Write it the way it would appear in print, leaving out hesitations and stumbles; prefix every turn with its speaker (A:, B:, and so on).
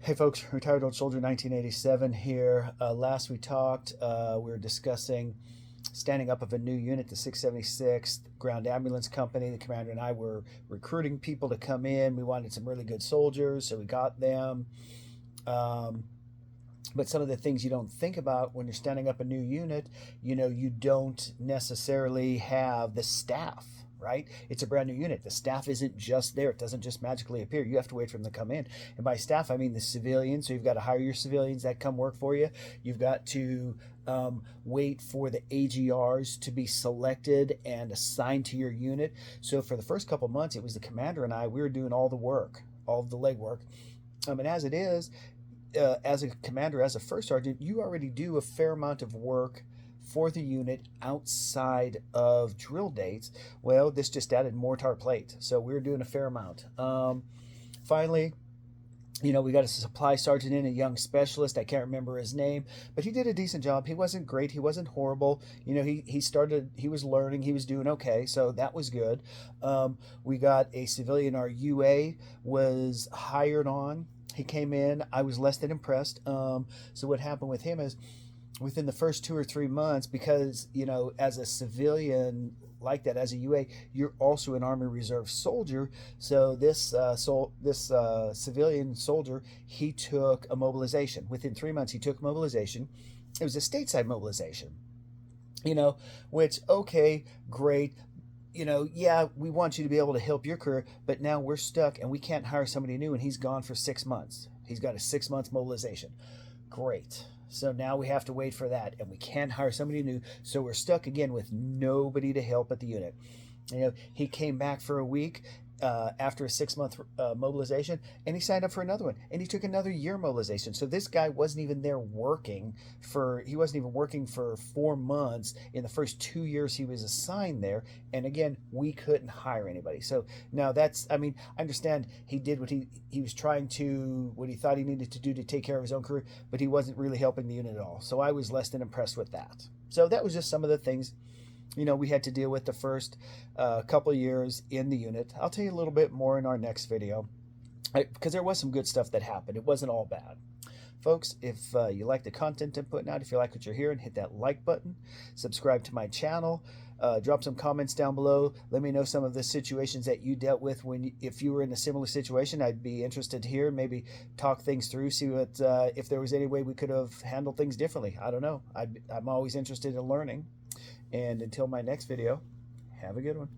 A: Hey folks, retired old soldier 1987 here. Last we talked, we were discussing standing up of a new unit, the 676th Ground Ambulance Company. The commander and I were recruiting people to come in. We wanted some really good soldiers, so we got them. Um, but some of the things you don't think about when you're standing up a new unit, you don't necessarily have the staff, right? It's a brand new unit. The staff isn't just there. It doesn't just magically appear. You have to wait for them to come in. And by staff, I mean the civilians. So you've got to hire your civilians that come work for you. You've got to wait for the AGRs to be selected and assigned to your unit. So for the first couple months, it was the commander and I. We were doing all the work, all of the legwork. And as it is, as a commander, as a first sergeant, you already do a fair amount of work for the unit outside of drill dates. Well, this just added more to our plate, so we were doing a fair amount. Finally, we got a supply sergeant in, a young specialist. I can't remember his name, but he did a decent job. He wasn't great. He wasn't horrible. He was learning. He was doing okay, so that was good. We got a civilian. Our UA was hired on. He came in. I was less than impressed. So what happened with him is within the first 2 or 3 months, because, as a civilian like that, as a UA, you're also an Army Reserve soldier. So this civilian soldier, he took a mobilization. Within 3 months, he took mobilization. It was a stateside mobilization, which, okay, great. Yeah, we want you to be able to help your career, but now we're stuck and we can't hire somebody new, and he's gone for 6 months. He's got a 6 month mobilization. Great. So now we have to wait for that, and we can't hire somebody new. So we're stuck again with nobody to help at the unit. He came back for a week after a 6 month mobilization, and he signed up for another one, and he took another year mobilization. So this guy wasn't even there working he wasn't even working for 4 months in the first 2 years he was assigned there. And again, we couldn't hire anybody. So now I understand he did what he was trying to, what he thought he needed to do to take care of his own career, but he wasn't really helping the unit at all. So I was less than impressed with that. So that was just some of the things we had to deal with the first couple of years in the unit. I'll tell you a little bit more in our next video, because there was some good stuff that happened. It wasn't all bad. Folks, if you like the content I'm putting out, if you like what you're hearing, hit that like button, subscribe to my channel, drop some comments down below. Let me know some of the situations that you dealt with if you were in a similar situation. I'd be interested to hear, maybe talk things through, see what if there was any way we could have handled things differently. I don't know. I'm always interested in learning. And until my next video, have a good one.